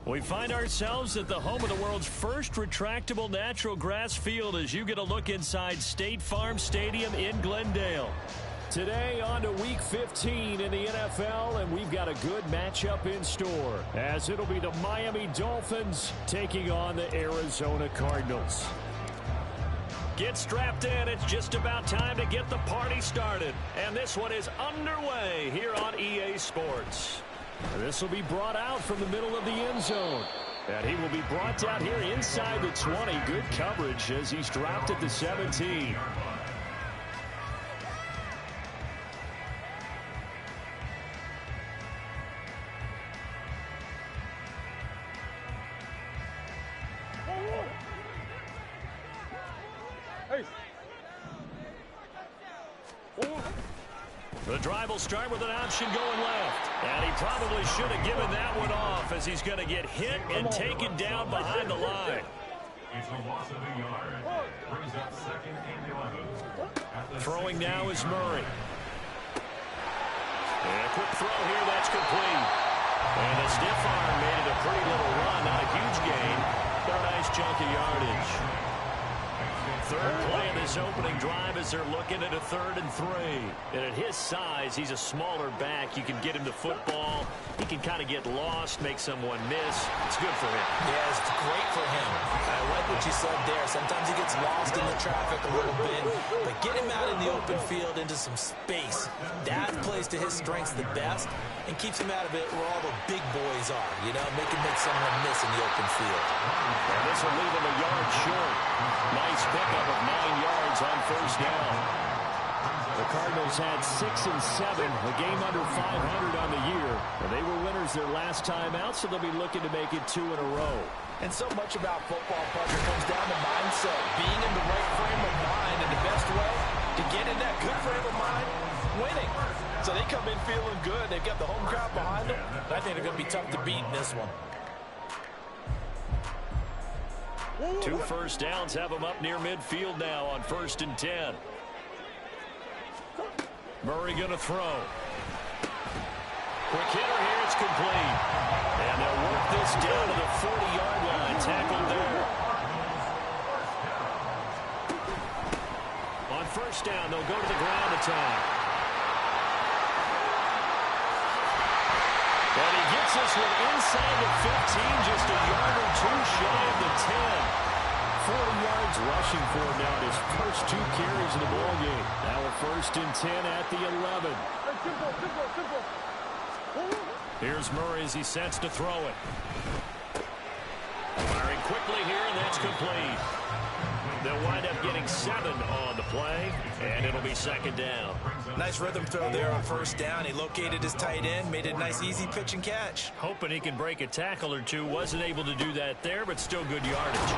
We find ourselves at the home of the world's first retractable natural grass field as you get a look inside State Farm Stadium in Glendale. Today on to Week 15 in the NFL, and we've got a good matchup in store as it'll be the Miami Dolphins taking on the Arizona Cardinals. Get strapped in. It's just about time to get the party started. And this one is underway here on EA Sports. This will be brought out from the middle of the end zone. And he will be brought down here inside the 20. Good coverage as he's dropped at the 17. The drive will start with an option going left. And he probably should have given that one off as he's going to get hit and taken down behind the line. It's a loss of a yard. Brings up 2nd and 11. Throwing now is Murray. And a quick throw here, that's complete. And a stiff arm made it a pretty little run, not a huge gain, but a nice chunk of yardage. Third play of this opening drive as they're looking at a 3rd and 3. And at his size, he's a smaller back. You can get him the football. He can kind of get lost, make someone miss. It's good for him. Yeah, it's great for him. I like what you said there. Sometimes he gets lost in the traffic a little bit. But get him out in the open field into some space. That plays to his strengths the best and keeps him out of it where all the big boys are. You know, make someone miss in the open field. And this will leave him a yard short. Nice pickup of 9 yards on first down. The Cardinals had 6 and 7, a game under 500 on the year. And they were winners their last time out, so they'll be looking to make it 2 in a row. And so much about football, Parker, comes down to mindset. Being in the right frame of mind, and the best way to get in that good frame of mind, winning. So they come in feeling good. They've got the home crowd behind them. I think they're going to be tough to beat in this one. 2 first downs have him up near midfield now on 1st and 10. Murray going to throw. Quick hitter here, it's complete. And they'll work this down to the 40-yard line. Tackled there. On first down, they'll go to the ground attack. And he gets this one inside the 15, just a yard or 2 shy of the 10. 40 yards rushing for him now, his first 2 carries in the ballgame. Now a 1st and 10 at the 11. Here's Murray as he sets to throw it. Firing quickly here, and that's complete. They'll wind up getting 7 on the play, and it'll be 2nd down. Nice rhythm throw there on first down. He located his tight end, made it a nice, easy pitch and catch. Hoping he can break a tackle or 2. Wasn't able to do that there, but still good yardage.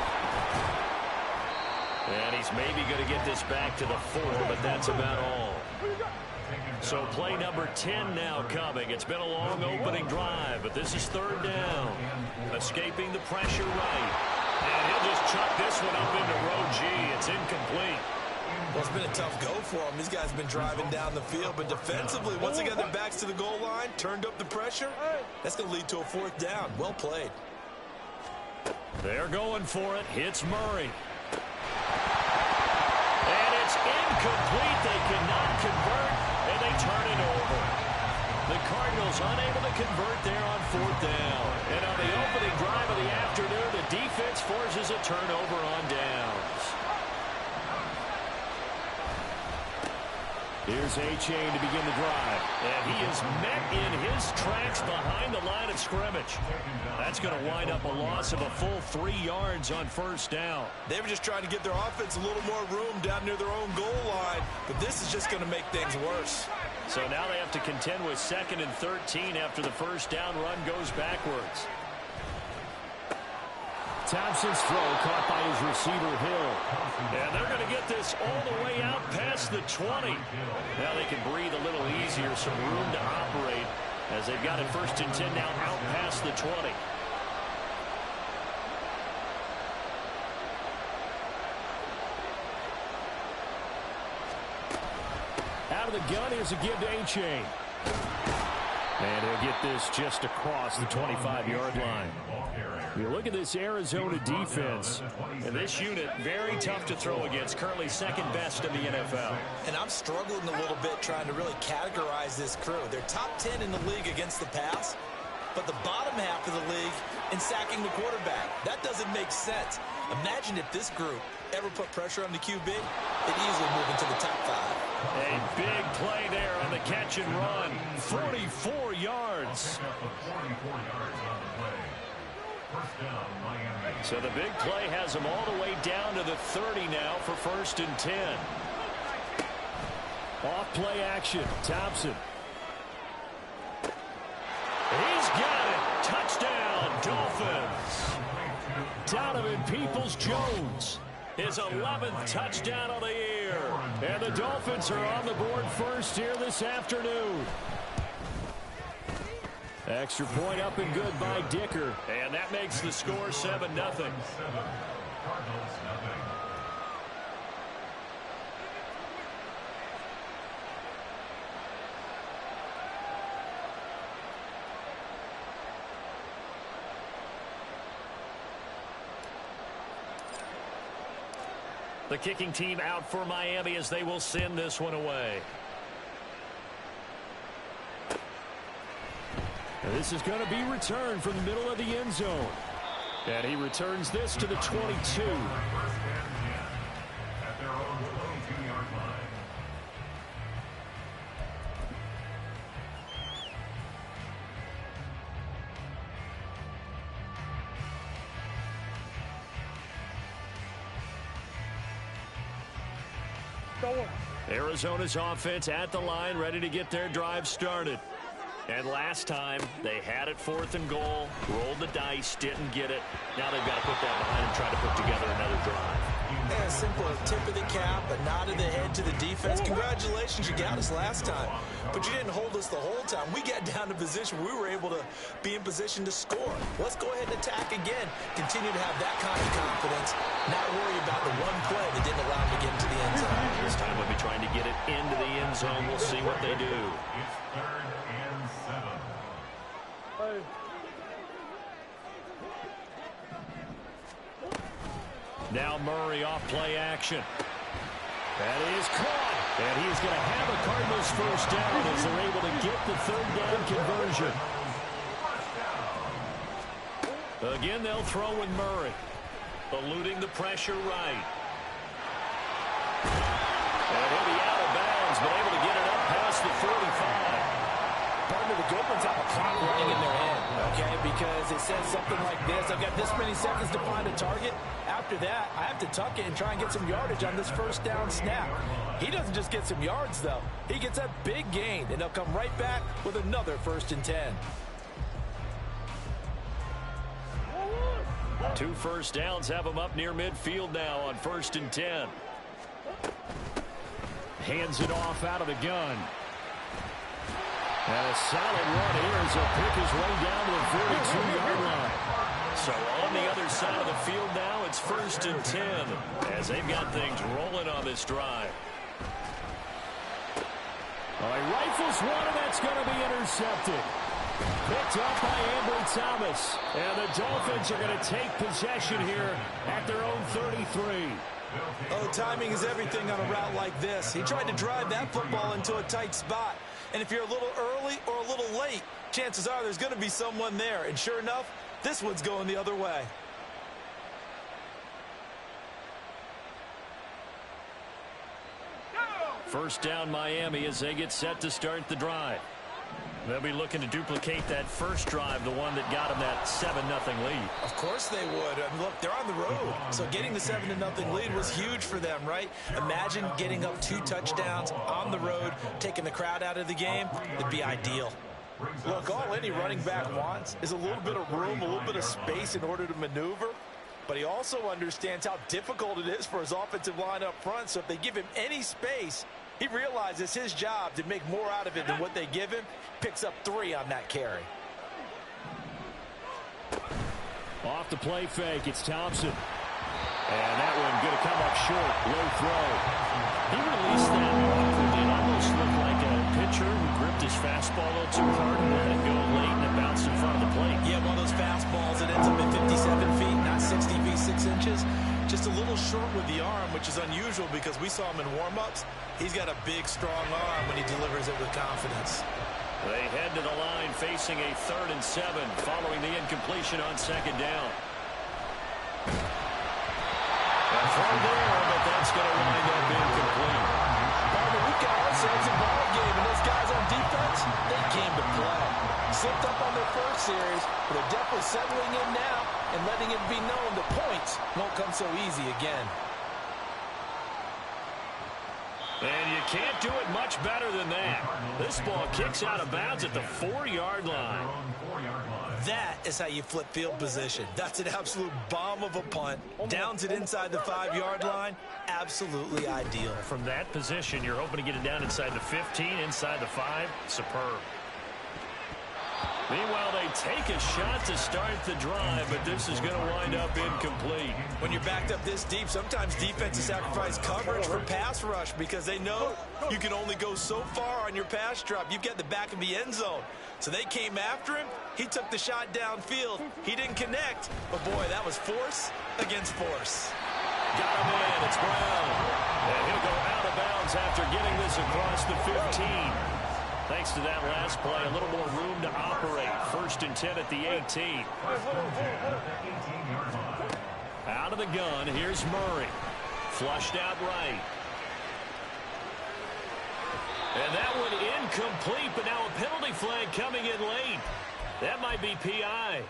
And he's maybe going to get this back to the 4, but that's about all. So play number 10 now coming. It's been a long opening drive, but this is 3rd down. Escaping the pressure right. And he'll just chuck this one up into row G. It's incomplete. Well, it's been a tough go for him. These guys have been driving down the field, but defensively, once they got their backs to the goal line, turned up the pressure, that's going to lead to a 4th down. Well played. They're going for it. Hits Murray. And it's incomplete. They cannot convert, and they turn it over. The Cardinals unable to convert there on 4th down. And on the opening drive of the afternoon, the defense forces a turnover on downs. Here's A-Chain to begin the drive. And he is met in his tracks behind the line of scrimmage. That's going to wind up a loss of a full 3 yards on first down. They were just trying to give their offense a little more room down near their own goal line, but this is just going to make things worse. So now they have to contend with 2nd and 13 after the first down run goes backwards. Thompson's throw caught by his receiver, Hill. And they're going to get this all the way out past the 20. Now they can breathe a little easier, some room to operate as they've got it 1st and 10 now out past the 20. the gun. Here's a give to A-Chain. And he'll get this just across the 25-yard line. You look at this Arizona defense, and this unit, very tough to throw against, currently second best in the NFL. And I'm struggling a little bit trying to really categorize this crew. They're top 10 in the league against the pass, but the bottom half of the league in sacking the quarterback. That doesn't make sense. Imagine if this group ever put pressure on the QB, it'd easily move into the top 5. A big play there on the catch and run. 44 yards. So the big play has them all the way down to the 30 now for 1st and 10. Off play action. Thompson. He's got it. Touchdown, Dolphins. Donovan Peoples-Jones. His 11th touchdown of the year. And the Dolphins are on the board first here this afternoon. Extra point up and good by Dicker. And that makes the score 7-0. The kicking team out for Miami as they will send this one away. And this is going to be returned from the middle of the end zone. And he returns this to the 22. At their own 22-yard line. Arizona's offense at the line, ready to get their drive started. And last time, they had it 4th and goal, rolled the dice, didn't get it. Now they've got to put that behind and try to put together another drive. Yeah, simple tip of the cap, a nod of the head to the defense. Congratulations, you got us last time. But you didn't hold us the whole time. We got down to position. We were able to be in position to score. Let's go ahead and attack again. Continue to have that kind of confidence. Not worry about the one play that didn't allow them to get into the end zone. This time we'll be trying to get it into the end zone. We'll see what they do. It's 3rd and 7. Now Murray off play action. That is caught. And he's going to have a Cardinals first down as they're able to get the 3rd down conversion. Again, they'll throw with Murray. Eluding the pressure right. And he'll be out of bounds, but able to get it up past the 45. Partner, the good ones have a clock running in their head, okay? Because it says something like this. I've got this many seconds to find a target. After that, I have to tuck it and try and get some yardage on this first down snap. He doesn't just get some yards, though. He gets a big gain, and he'll come right back with another 1st and 10. 2 first downs have him up near midfield now on 1st and 10. Hands it off out of the gun. And a solid run here as he'll pick his way down to the 42-yard line. So on the other side of the field now, it's 1st and 10 as they've got things rolling on this drive. All right, rifles one, and that's going to be intercepted. Picked up by Ambry Thomas. And the Dolphins are going to take possession here at their own 33. Oh, timing is everything on a route like this. He tried to drive that football into a tight spot. And if you're a little early or a little late, chances are there's going to be someone there. And sure enough, this one's going the other way. First down Miami as they get set to start the drive. They'll be looking to duplicate that first drive, the one that got them that 7-0 lead. Of course they would. I mean, look, they're on the road. So getting the 7-0 lead was huge for them, right? Imagine getting up 2 touchdowns on the road, taking the crowd out of the game. It'd be ideal. Look, all any running back wants is a little bit of room, a little bit of space in order to maneuver. But he also understands how difficult it is for his offensive line up front. So if they give him any space, he realizes his job to make more out of it than what they give him. Picks up 3 on that carry. Off the play fake, it's Thompson. And that one going to come up short. Low throw. He released that awkwardly. It almost looked like short with the arm, which is unusual because we saw him in warm-ups. He's got a big, strong arm when he delivers it with confidence. They head to the line facing a 3rd and 7 following the incompletion on 2nd down. And from there, but that's going to wind up incomplete. We've got ourselves a ball game, and those guys on defense, they came to play. Slipped up on their first series, but they're definitely settling in now and letting it be known the points won't come so easy again. And you can't do it much better than that. This ball kicks out of bounds at the 4-yard line. That is how you flip field position. That's an absolute bomb of a punt. Downs it inside the 5-yard line. Absolutely ideal. From that position, you're hoping to get it down inside the 15, inside the 5. Superb. Meanwhile, they take a shot to start the drive, but this is going to wind up incomplete. When you're backed up this deep, sometimes defenses sacrifice coverage for pass rush because they know you can only go so far on your pass drop. You've got the back of the end zone. So they came after him. He took the shot downfield. He didn't connect. But, boy, that was force against force. Got him in. It's Brown. And he'll go out of bounds after getting this across the 15. Thanks to that last play, a little more room to operate. 1st and 10 at the 18. Out of the gun, here's Murray. Flushed out right. And that one incomplete, but now a penalty flag coming in late. That might be PI.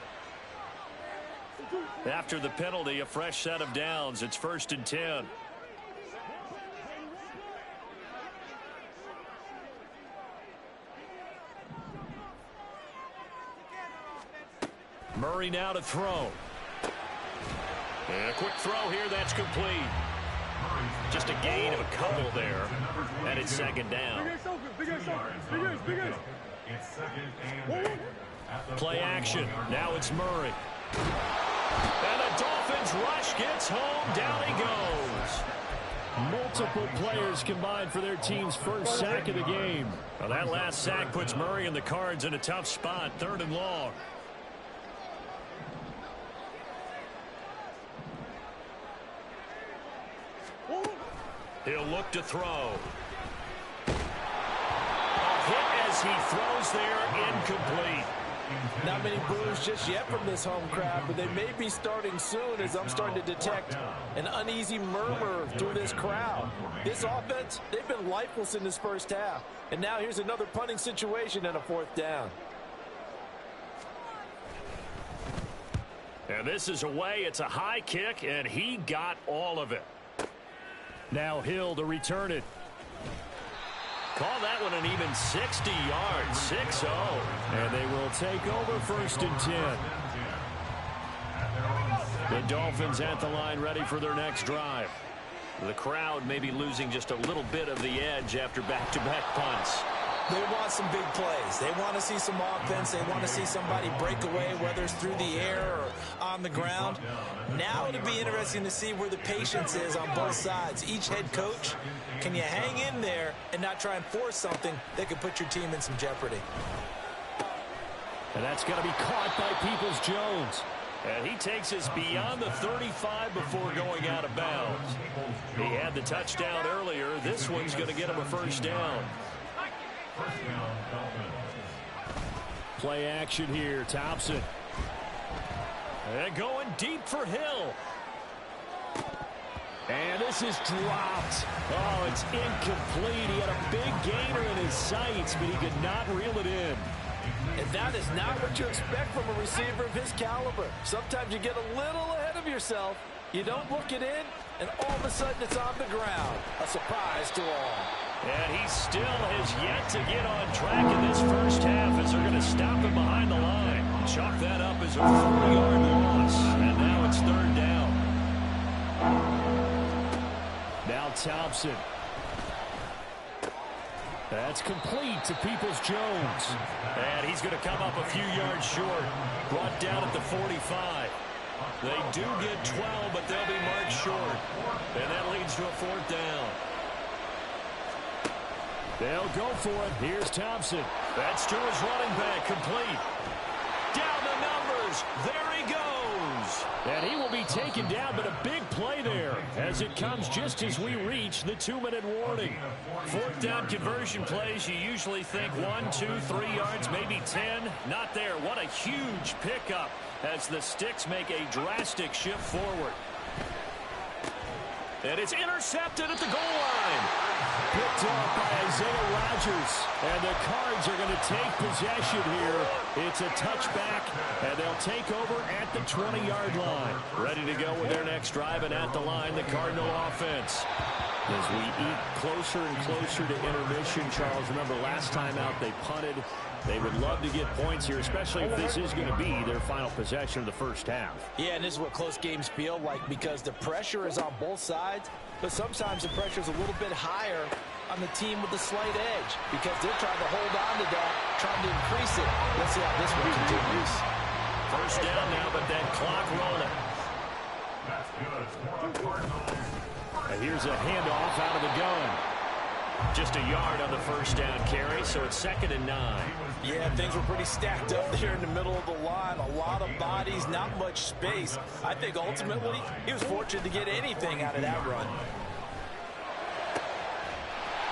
After the penalty, a fresh set of downs. It's 1st and 10. Murray now to throw. And a quick throw here, that's complete. Just a gain of a couple there. And it's 2nd down. Play action. Now it's Murray. And the Dolphins rush gets home. Down he goes. Multiple players combined for their team's first sack of the game. Well, that last sack puts Murray and the Cards in a tough spot. 3rd and long. He'll look to throw. A hit as he throws there, incomplete. Not many boos just yet from this home crowd, but they may be starting soon as I'm starting to detect an uneasy murmur through this crowd. This offense, they've been lifeless in this first half. And now here's another punting situation and a 4th down. And this is away. It's a high kick, and he got all of it. Now Hill to return it. Call that one an even 60 yards, 6-0. And they will take over 1st and 10. The Dolphins at the line ready for their next drive. The crowd may be losing just a little bit of the edge after back-to-back punts. They want some big plays. They want to see some offense. They want to see somebody break away, whether it's through the air or on the ground. Now it'll be interesting to see where the patience is on both sides. Each head coach, can you hang in there and not try and force something that could put your team in some jeopardy? And that's going to be caught by Peoples-Jones. And he takes us beyond the 35 before going out of bounds. He had the touchdown earlier. This one's going to get him a 1st down. Play action here, Thompson. And going deep for Hill. And this is dropped. Oh, it's incomplete. He had a big gainer in his sights, but he could not reel it in. And that is not what you expect from a receiver of his caliber. Sometimes you get a little ahead of yourself. You don't look it in, and all of a sudden it's on the ground. A surprise to all. And he still has yet to get on track in this first half as they're going to stop him behind the line. Chalk that up as a 4-yard loss. And now it's 3rd down. Now Thompson. That's complete to Peoples-Jones. And he's going to come up a few yards short. Brought down at the 45. They do get 12, but they'll be marked short. And that leads to a 4th down. They'll go for it. Here's Thompson. That's to his running back, complete. Down the numbers. There he goes. throws. And he will be taken down, but a big play there as it comes just as we reach the 2-minute warning. Fourth down conversion plays, you usually think 1, 2, 3 yards, maybe 10. Not there. What a huge pickup as the Sticks make a drastic shift forward. And it's intercepted at the goal line. Picked up by Isaiah Rodgers. And the Cards are going to take possession here. It's a touchback, and they'll take over at the 20-yard line. Ready to go with their next drive, and at the line, the Cardinal offense. As we eat closer and closer to intermission, Charles, remember last time out they punted. They would love to get points here, especially if this is going to be their final possession of the first half. Yeah, and this is what close games feel like because the pressure is on both sides, but sometimes the pressure is a little bit higher on the team with the slight edge because they're trying to hold on to that, trying to increase it. Let's see how this one continues. First down now, but that clock rolling. And here's a handoff out of the gun. Just a yard on the first down carry, so it's 2nd and 9. Yeah, things were pretty stacked up there in the middle of the line. A lot of bodies, not much space. I think ultimately he was fortunate to get anything out of that run.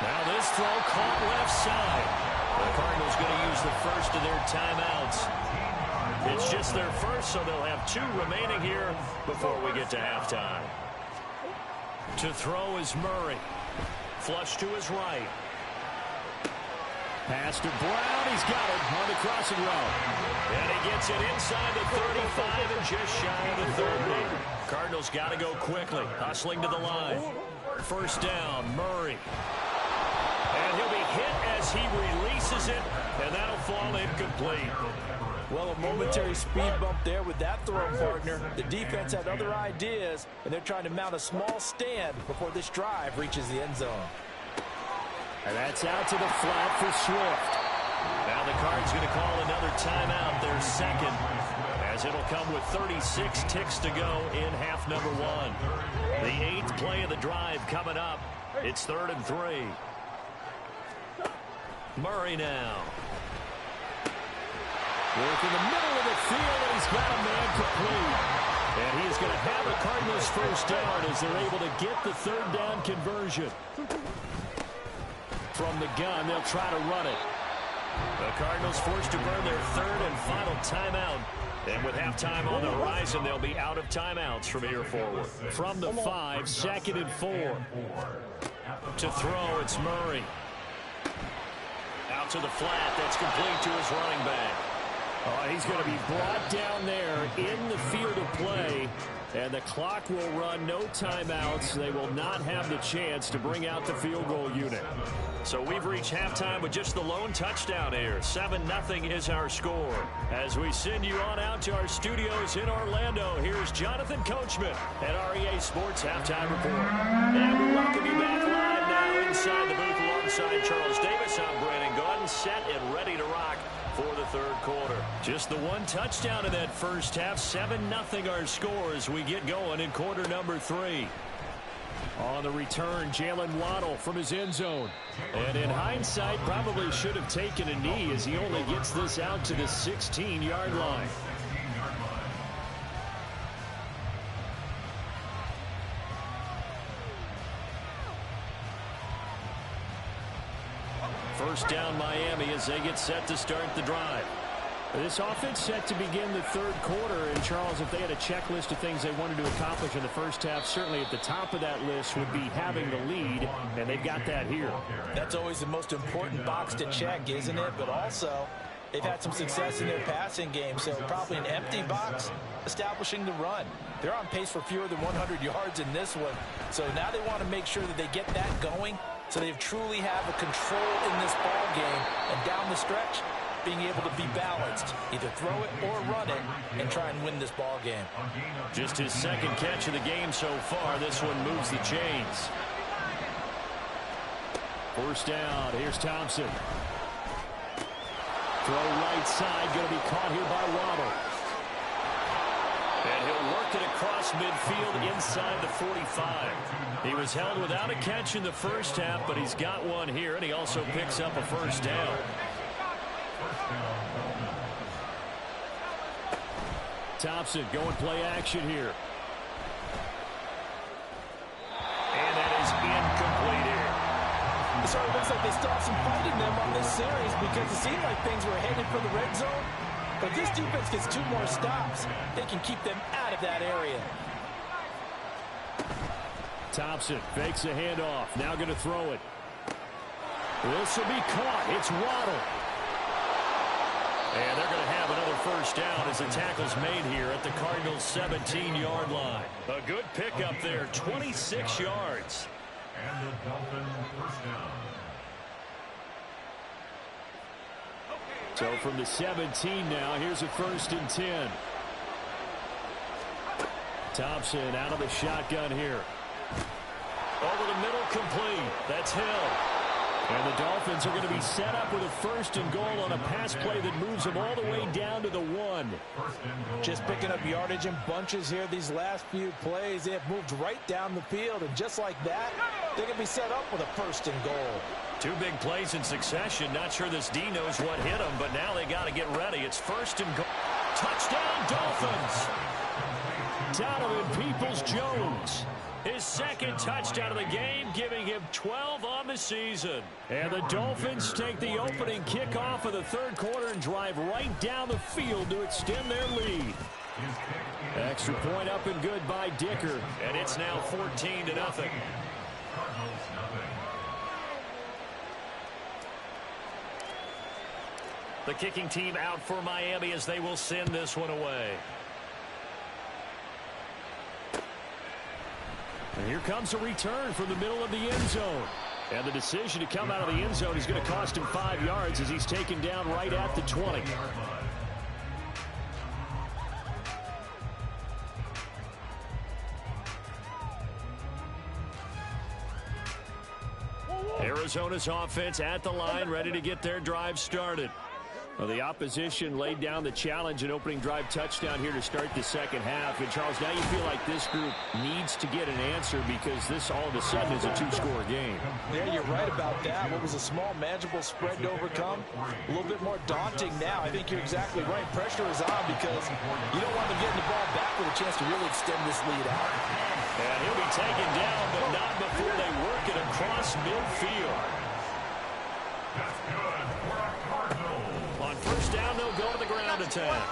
Now this throw caught left side. The Cardinals going to use the first of their timeouts. It's just their first, so they'll have 2 remaining here before we get to halftime. To throw is Murray. Flush to his right. Pass to Brown. He's got it on the crossing route. And he gets it inside the 35 and just shy of the 30. Cardinals got to go quickly. Hustling to the line. First down, Murray. And he'll be hit as he releases it, and that'll fall incomplete. Well, a momentary speed bump there with that throw, partner. The defense had other ideas, and they're trying to mount a small stand before this drive reaches the end zone. And that's out to the flat for Swift. Now the Cards going to call another timeout, their second, as it'll come with 36 ticks to go in half number 1. The 8th play of the drive coming up. It's 3rd and 3. Murray now. Work in the middle of the field, and he's got a man complete. And he's going to have a Cardinals first down as they're able to get the 3rd down conversion. From the gun, they'll try to run it. The Cardinals forced to burn their 3rd and final timeout. And with halftime on the horizon, they'll be out of timeouts from here forward. From the 5, 2nd and 4. To throw, it's Murray. Out to the flat, that's complete to his running back. Oh, he's going to be brought down there in the field of play, and the clock will run, no timeouts. They will not have the chance to bring out the field goal unit. So we've reached halftime with just the lone touchdown here. 7-0 is our score. As we send you on out to our studios in Orlando, here's Jonathan Coachman at REA Sports Halftime Report. And we welcome you back live now inside the booth alongside Charles Davis. I'm Brandon Gaudin, set and ready to rock for the 3rd quarter. Just the 1 touchdown in that first half. 7-0 our score as we get going in quarter number 3. On the return, Jalen Waddle from his end zone. And in hindsight, probably should have taken a knee as he only gets this out to the 16-yard line. First down Miami as they get set to start the drive. This offense set to begin the 3rd quarter. And, Charles, if they had a checklist of things they wanted to accomplish in the first half, certainly at the top of that list would be having the lead, and they've got that here. That's always the most important box to check, isn't it? But also, they've had some success in their passing game, so probably an empty box establishing the run. They're on pace for fewer than 100 yards in this one, so now they want to make sure that they get that going so they truly have a control in this ball game, and down the stretch, being able to be balanced, either throw it or run it, and try and win this ball game. Just his 2nd catch of the game so far. This one moves the chains. First down, here's Thompson. Throw right side, going to be caught here by Waddle. And he'll work it across midfield inside the 45. He was held without a catch in the first half, but he's got one here, and he also picks up a first down. Thompson going play action here. And that is incomplete here. It sort of looks like they stopped some fight in them on this series because it seemed like things were headed for the red zone. But if this defense gets 2 more stops, they can keep them out of that area. Thompson fakes a handoff. Now going to throw it. This will be caught. It's Waddle. And they're going to have another first down as the tackle's made here at the Cardinals' 17-yard line. A good pickup there, 26 yards. And the Dolphins first down. So from the 17 now, here's a 1st and 10. Thompson out of the shotgun here. Over the middle, complete. That's Hill. And the Dolphins are going to be set up with a 1st and goal on a pass play that moves them all the way down to the 1. Just picking up yardage in bunches here these last few plays. They have moved right down the field, and just like that, they're going to be set up with a 1st and goal. 2 big plays in succession. Not sure this D knows what hit them, but now they got to get ready. It's 1st and goal. Touchdown, Dolphins! Donovan Peoples-Jones. His 2nd touchdown of the game, giving him 12 on the season. And the Dolphins take the opening kickoff of the 3rd quarter and drive right down the field to extend their lead. Extra point up and good by Dicker. And it's now 14-0. The kicking team out for Miami as they will send this one away. And here comes a return from the middle of the end zone. And the decision to come out of the end zone is going to cost him 5 yards as he's taken down right at the 20. Arizona's offense at the line, ready to get their drive started. Well, the opposition laid down the challenge and opening drive touchdown here to start the 2nd half. And, Charles, now you feel like this group needs to get an answer because this all of a sudden is a 2-score game. Yeah, you're right about that. What was a small, manageable spread to overcome, a little bit more daunting now. I think you're exactly right. Pressure is on because you don't want them getting the ball back with a chance to really extend this lead out. And he'll be taken down, but not before they work it across midfield. That's good for a Cardinal. On 1st down, they'll go to the ground attack.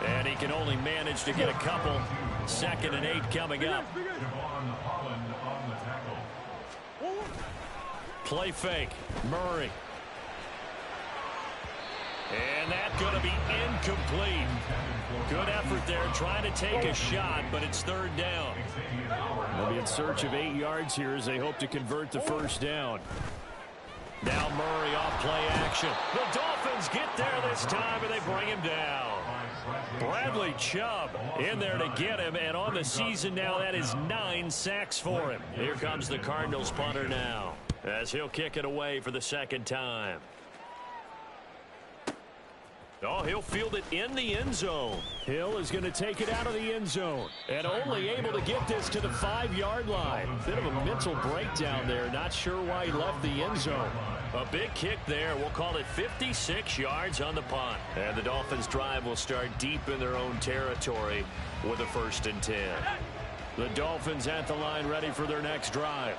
And he can only manage to get a couple. 2nd and 8 coming up. Javon Holland on the tackle. Play fake. Murray. And that's going to be incomplete. Good effort there trying to take a shot, but it's 3rd down. They'll be in search of 8 yards here as they hope to convert the 1st down. Now Murray off play action. The Dolphins get there this time, and they bring him down. Bradley Chubb in there to get him, and on the season now, that is 9 sacks for him. Here comes the Cardinals punter now, as he'll kick it away for the 2nd time. Oh, he'll field it in the end zone. Hill is going to take it out of the end zone. And only able to get this to the 5-yard line. Bit of a mental breakdown there. Not sure why he left the end zone. A big kick there. We'll call it 56 yards on the punt. And the Dolphins' drive will start deep in their own territory with a 1st and 10. The Dolphins at the line ready for their next drive.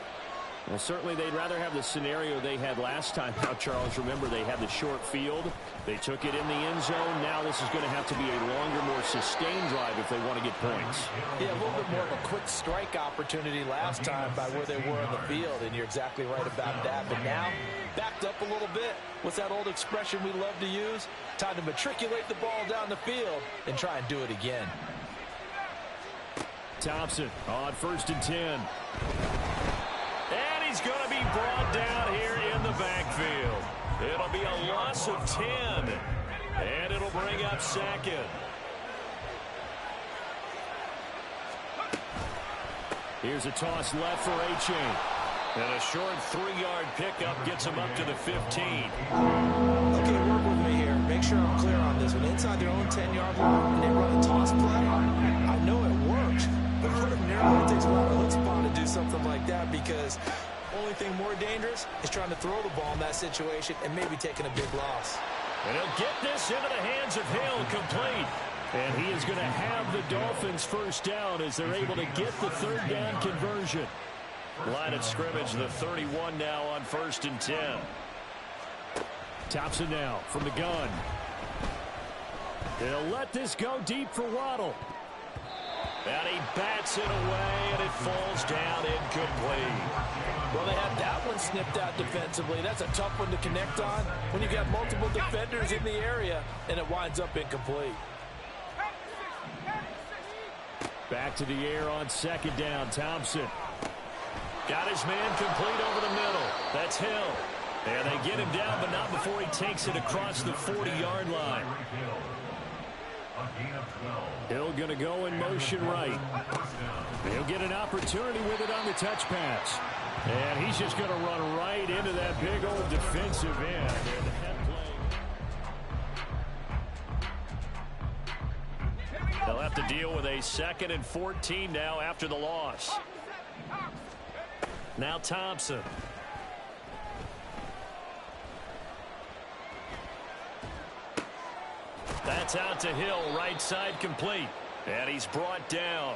Well, certainly they'd rather have the scenario they had last time. Now, Charles, remember they had the short field. They took it in the end zone. Now this is going to have to be a longer, more sustained drive if they want to get points. Yeah, a little bit more of a quick strike opportunity last time by where they were on the field, and you're exactly right about that. But now, backed up a little bit. What's that old expression we love to use? Time to matriculate the ball down the field and try and do it again. Thompson on 1st and 10. And he's going to be brought down here in the backfield. It'll be a loss of 10. And it'll bring up 2nd. Here's a toss left for A-Chain. And a short 3-yard pickup gets him up to the 15. Okay, work with me here. Make sure I'm clear on this. When inside their own 10-yard line and they run a toss play, I know it works. But ordinarily it takes a lot of chutzpah to do something like that because the only thing more dangerous is trying to throw the ball in that situation and maybe taking a big loss. And he'll get this into the hands of Hill, complete. And he is going to have the Dolphins first down as they're able to get the third down conversion. Line of scrimmage, the 31 now on 1st and 10. Thompson now from the gun. They'll let this go deep for Waddle. And he bats it away, and it falls down incomplete. Well, they had that one snipped out defensively. That's a tough one to connect on when you got multiple defenders in the area, and it winds up incomplete. Back to the air on 2nd down. Thompson got his man complete over the middle. That's Hill. And they get him down, but not before he takes it across the 40-yard line. Hill going to go in motion right. He'll get an opportunity with it on the touch pass. And he's just going to run right into that big old defensive end. They'll have to deal with a 2nd and 14 now after the loss. Now Thompson. That's out to Hill, right side complete. And he's brought down.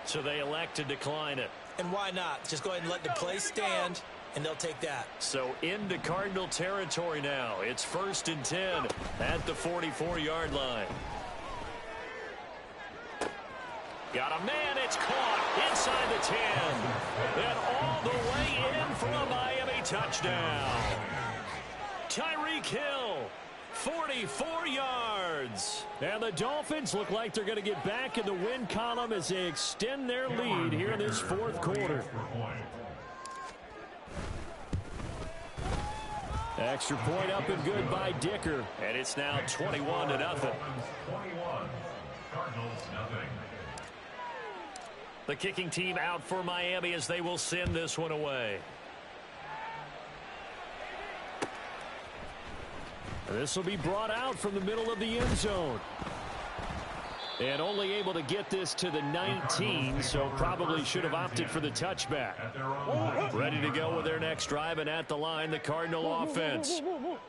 So they elect to decline it. And why not? Just go ahead and let the play stand, and they'll take that. So into Cardinal territory now. It's 1st and 10 at the 44-yard line. Got a man, it's caught inside the 10. And all the way in for a Miami touchdown. Tyreek Hill, 44 yards. And the Dolphins look like they're going to get back in the win column as they extend their lead here in this 4th quarter. Extra point up and good by Dicker. And it's now 21-0. 21. Cardinals nothing. The kicking team out for Miami as they will send this one away. This will be brought out from the middle of the end zone. And only able to get this to the 19, so probably should have opted for the touchback. Ready to go with their next drive, and at the line, the Cardinal offense.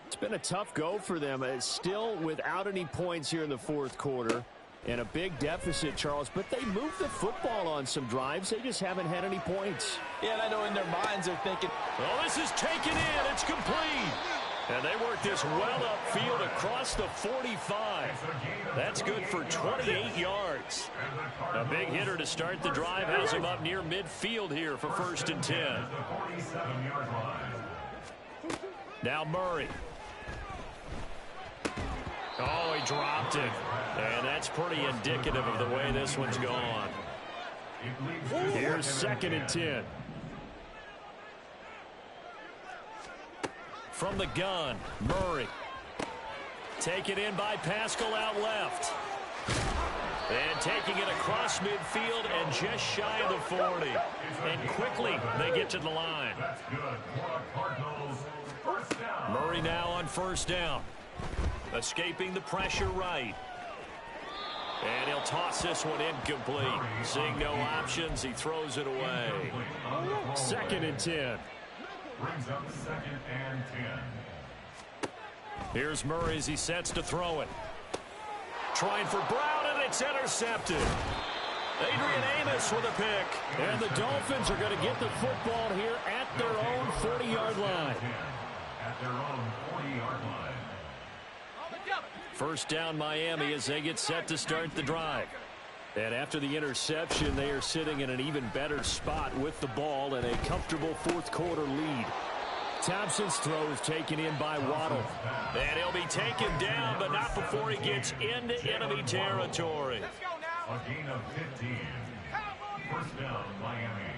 It's been a tough go for them. It's still without any points here in the 4th quarter. And a big deficit, Charles, but they moved the football on some drives. They just haven't had any points. Yeah, and I know in their minds they're thinking, well, this is taken in. It's complete. And they work this well upfield across the 45. That's good for 28 yards. A big hitter to start the drive has him up near midfield here for 1st and 10. Now Murray. Oh, he dropped it. And that's pretty indicative of the way this one's gone. Here's 2nd and 10. From the gun, Murray. Taken in by Pascal out left. And taking it across midfield and just shy of the 40. And quickly they get to the line. Murray now on 1st down. Escaping the pressure right. And he'll toss this one incomplete. Seeing no options, he throws it away. 2nd and 10. Brings up 2nd and 10. Here's Murray as he sets to throw it. Trying for Brown, and it's intercepted. Adrian Amos with a pick. And the Dolphins are going to get the football here at their own 40-yard line. At their own 40-yard line. 1st down Miami as they get set to start the drive. And after the interception, they are sitting in an even better spot with the ball and a comfortable 4th quarter lead. Thompson's throw is taken in by Waddle. And he'll be taken down, but not before he gets into enemy territory. A gain of 15. 1st down, Miami.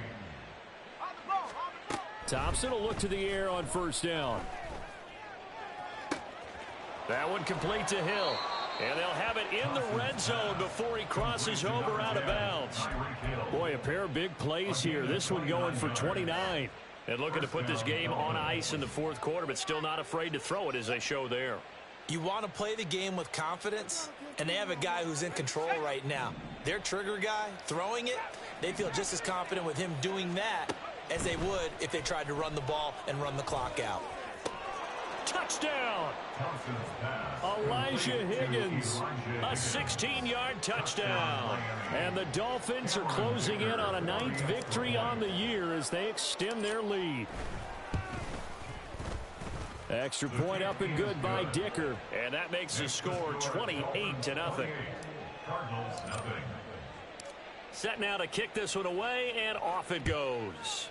Thompson will look to the air on 1st down. That one complete to Hill. And they'll have it in the red zone before he crosses over out of bounds. Boy, a pair of big plays here. This one going for 29. And looking to put this game on ice in the 4th quarter, but still not afraid to throw it as they show there. You want to play the game with confidence, and they have a guy who's in control right now. Their trigger guy, throwing it, they feel just as confident with him doing that as they would if they tried to run the ball and run the clock out. Touchdown! Elijah Higgins, a 16-yard touchdown. And the Dolphins are closing in on a 9th victory on the year as they extend their lead. Extra point up and good by Dicker. And that makes the score 28-0. Set now to kick this one away, and off it goes.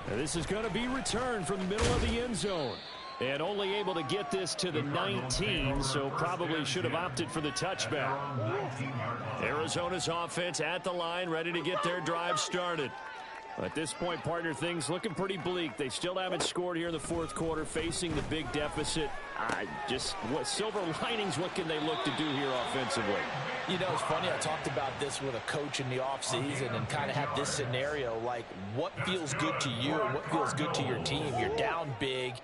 And this is going to be returned from the middle of the end zone. And only able to get this to the 19, so probably should have opted for the touchback. Arizona's offense at the line, ready to get their drive started. At this point, partner, things looking pretty bleak. They still haven't scored here in the fourth quarter, facing the big deficit. What silver linings, what can they look to do here offensively? You know, it's funny, I talked about this with a coach in the offseason and kind of had this scenario, like what feels good to you and what feels good to your team. You're down big.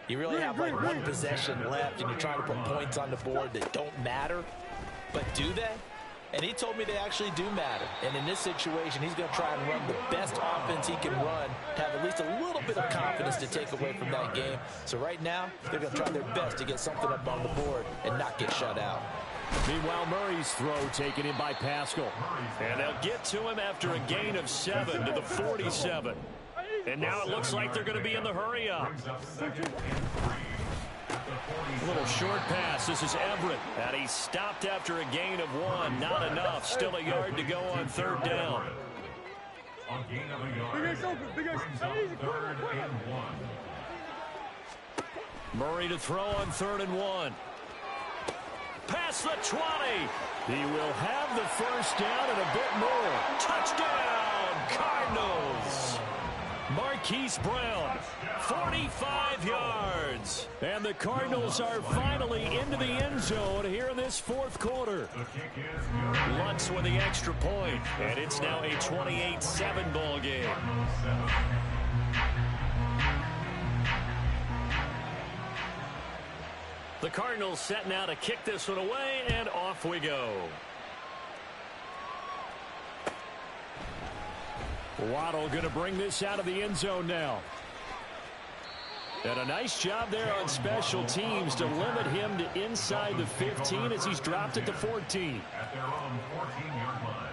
You really have like one possession left, and you're trying to put points on the board that don't matter. But do they? And he told me they actually do matter. And in this situation, he's going to try and run the best offense he can run to have at least a little bit of confidence to take away from that game. So right now, they're going to try their best to get something up on the board and not get shut out. Meanwhile, Murray's throw taken in by Pascal. And they'll get to him after a gain of 7 to the 47. And now it looks like they're going to be in the hurry up. A little short pass. This is Everett. And he stopped after a gain of 1. Not enough. Still a yard to go on 3rd down. On gain of a yard. Brings up 3rd and 1. Murray to throw on 3rd and 1. Past the 20. He will have the first down and a bit more. Touchdown, Cardinals. Marquise Brown, 45 yards. And the Cardinals are finally into the end zone here in this fourth quarter. Lutz with the extra point, and it's now a 28-7 ball game. The Cardinals set now to kick this one away, and off we go. Waddle going to bring this out of the end zone now. And a nice job there on special teams to limit him to inside the 15 as he's dropped it to 14. At their own 14-yard line.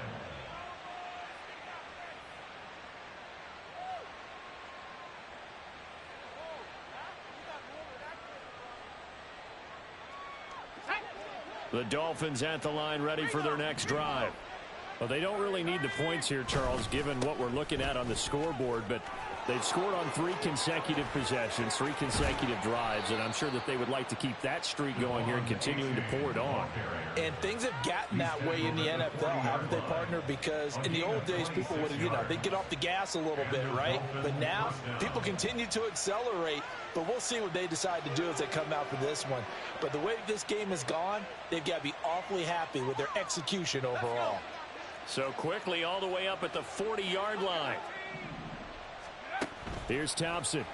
The Dolphins at the line, ready for their next drive. Well, they don't really need the points here, Charles, given what we're looking at on the scoreboard, but they've scored on 3 consecutive possessions, 3 consecutive drives, and I'm sure that they would like to keep that streak going here and continuing to pour it on. And things have gotten that way in the NFL, haven't they, partner? Because in the old days, people would, they'd get off the gas a little bit, right? But now, people continue to accelerate, but we'll see what they decide to do as they come out for this one. But the way this game has gone, they've got to be awfully happy with their execution overall. So quickly all the way up at the 40-yard line. Here's Thompson.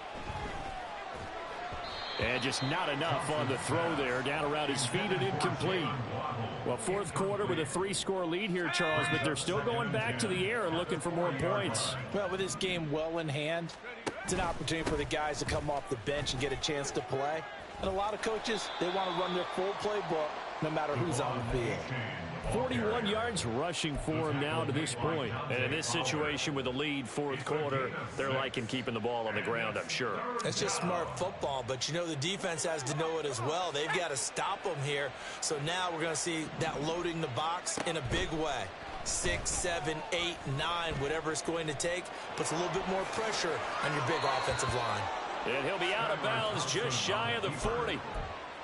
And just not enough on the throw there. Down around his feet and incomplete. Well, fourth quarter with a 3-score lead here, Charles, but they're still going back to the air and looking for more points. Well, with this game well in hand, it's an opportunity for the guys to come off the bench and get a chance to play. And a lot of coaches, they want to run their full playbook no matter who's on the field. 41 yards rushing for him now to this point. And in this situation with a lead fourth quarter, they're liking keeping the ball on the ground, I'm sure. It's just smart football, but the defense has to know it as well. They've got to stop them here. So now we're going to see that loading the box in a big way. 6, 7, 8, 9, whatever it's going to take, puts a little bit more pressure on your big offensive line. And he'll be out of bounds just shy of the 40.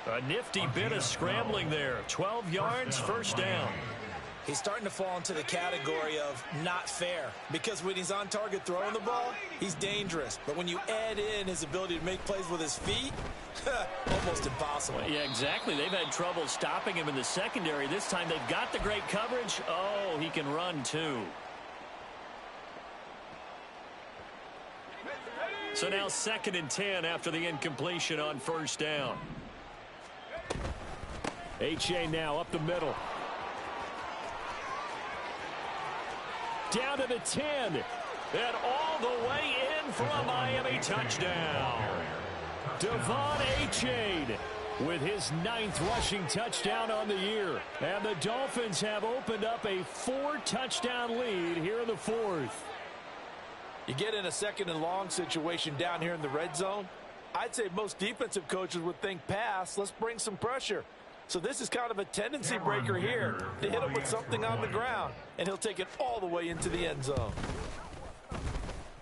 A nifty bit of scrambling there. 12 yards, first down. He's starting to fall into the category of not fair, because when he's on target throwing the ball, he's dangerous. But when you add in his ability to make plays with his feet, almost impossible. Yeah, exactly. They've had trouble stopping him in the secondary. This time they've got the great coverage. Oh, he can run too. So now 2nd and 10 after the incompletion on first down. H.A. now up the middle. Down to the 10. And all the way in for a Miami touchdown. Devon Achane with his 9th rushing touchdown on the year. And the Dolphins have opened up a 4-touchdown lead here in the 4th. You get in a 2nd and long situation down here in the red zone. I'd say most defensive coaches would think pass. Let's bring some pressure. So this is kind of a tendency breaker here to hit him with something on the ground. And he'll take it all the way into the end zone.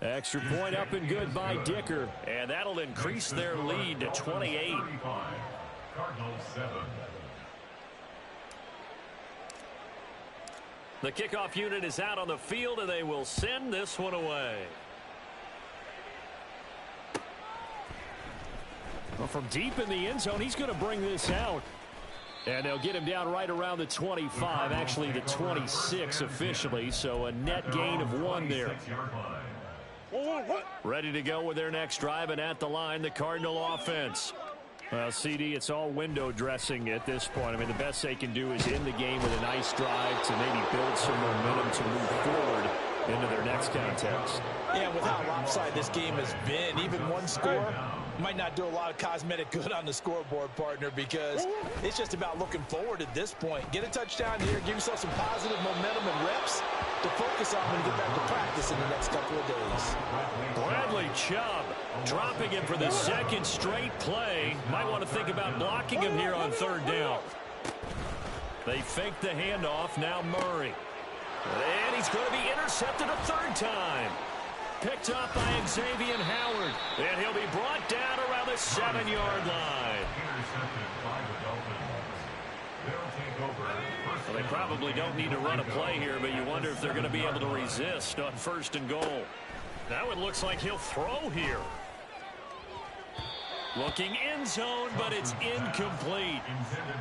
Extra point up and good by Dicker. And that'll increase their lead to 28. Cardinals 7. The kickoff unit is out on the field, and they will send this one away. Well, from deep in the end zone, he's going to bring this out. And they'll get him down right around the 25, actually the 26 officially, so a net gain of 1 there. Ready to go with their next drive, and at the line, the Cardinal offense. Well, CD, it's all window dressing at this point. I mean, the best they can do is end the game with a nice drive to maybe build some momentum to move forward into their next contest. Yeah, with how lopsided this game has been, even one score might not do a lot of cosmetic good on the scoreboard, partner, because it's just about looking forward at this point. Get a touchdown here, give yourself some positive momentum and reps to focus on when you get back to practice in the next couple of days. Bradley Chubb dropping him for the 2nd straight play. Might want to think about blocking him here on 3rd down. They fake the handoff. Now Murray. And he's going to be intercepted a 3rd time. Picked up by Xavier Howard. And he'll be brought down around the 7-yard line. Intercepted by the Dolphins. They'll take over. Well, they probably don't need to run a play here, but you wonder if they're going to be able to resist on 1st and goal. Now it looks like he'll throw here. Looking end zone, but it's incomplete.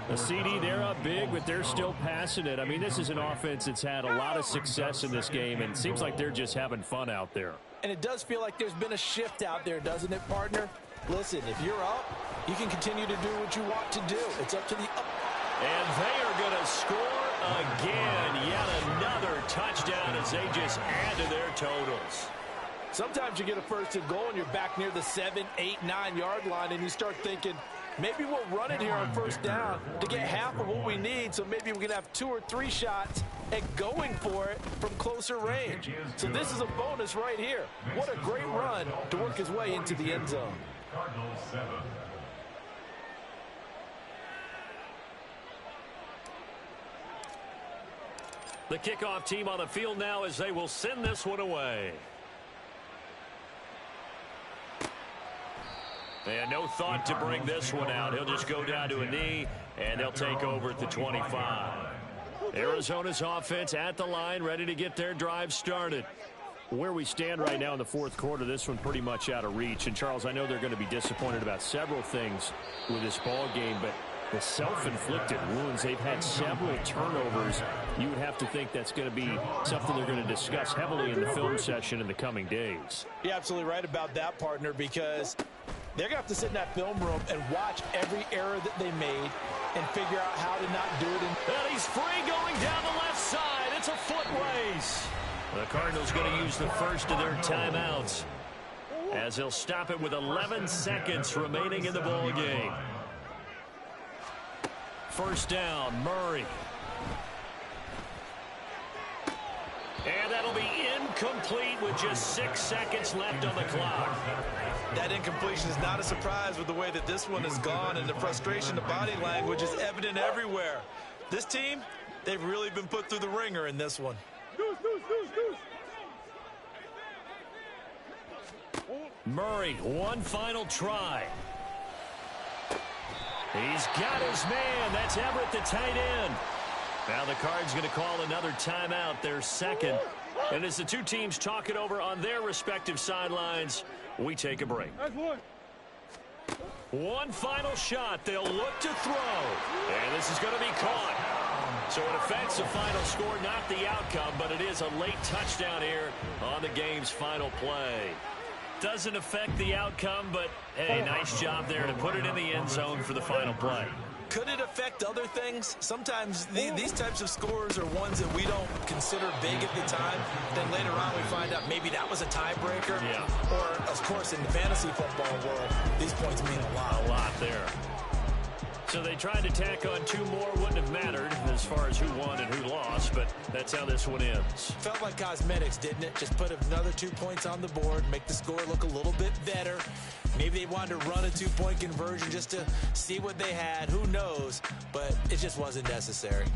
The CD, they're up big, but they're still passing it. I mean, this is an offense that's had a lot of success in this game, and it seems like they're just having fun out there. And it does feel like there's been a shift out there, doesn't it, partner? Listen, if you're up, you can continue to do what you want to do. It's up to the up. And they are going to score again. Yet another touchdown as they just add to their totals. Sometimes you get a 1st and goal and you're back near the 7, 8, 9-yard line, and you start thinking, maybe we'll run it here on 1st down to get half of what we need, so maybe we can have 2 or 3 shots at going for it from closer range. So this is a bonus right here. What a great run to work his way into the end zone. Cardinals 7. The kickoff team on the field now as they will send this one away. And no thought to bring this one out. He'll just go down to a knee, and they'll take over at the 25. Arizona's offense at the line, ready to get their drive started. Where we stand right now in the 4th quarter, this one pretty much out of reach. And, Charles, I know they're going to be disappointed about several things with this ball game, but the self-inflicted wounds, they've had several turnovers. You would have to think that's going to be something they're going to discuss heavily in the film session in the coming days. You're absolutely right about that, partner, because they're going to have to sit in that film room and watch every error that they made and figure out how to not do it. And he's free going down the left side. It's a foot race. The Cardinals going to use the first of their timeouts as they'll stop it with 11 seconds remaining in the ball game. 1st down, Murray. And that'll be incomplete with just 6 seconds left on the clock. That incompletion is not a surprise with the way that this one has gone, and the frustration, the body language is evident everywhere. This team, they've really been put through the ringer in this one. Murray, one final try. He's got his man. That's Everett, the tight end. Now the Cards going to call another timeout, their 2nd. And as the two teams talk it over on their respective sidelines, we take a break. One final shot. They'll look to throw. And this is going to be caught. So it affects the final score, not the outcome, but it is a late touchdown here on the game's final play. Doesn't affect the outcome, but hey, nice job there to put it in the end zone for the final play. Could it affect other things? Sometimes these types of scores are ones that we don't consider big at the time. Then later on we find out maybe that was a tiebreaker. Yeah. Or, of course, in the fantasy football world, these points mean a lot. A lot there. So they tried to tack on 2 more. Wouldn't have mattered as far as who won and who lost, but that's how this one ends. Felt like cosmetics, didn't it? Just put another 2 points on the board, make the score look a little bit better. Maybe they wanted to run a 2-point conversion just to see what they had. Who knows? But it just wasn't necessary.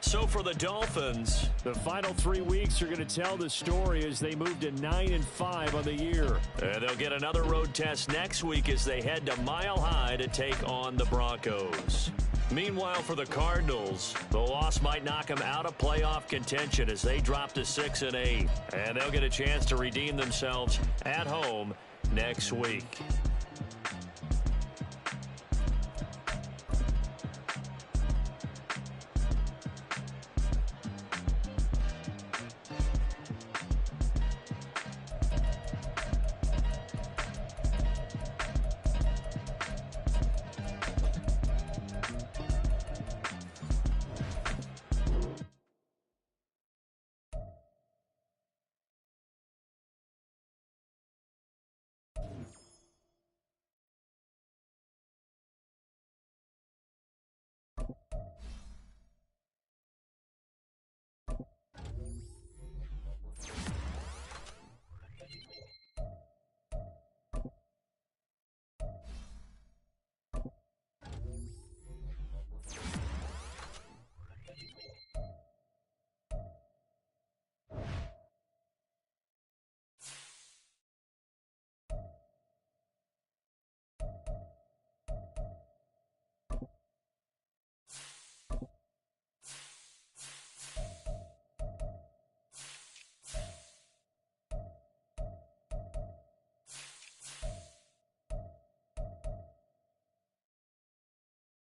So for the Dolphins, the final 3 weeks are going to tell the story as they move to 9-5 on the year. They'll get another road test next week as they head to Mile High to take on the Broncos. Meanwhile, for the Cardinals, the loss might knock them out of playoff contention as they drop to 6-8. And they'll get a chance to redeem themselves at home next week.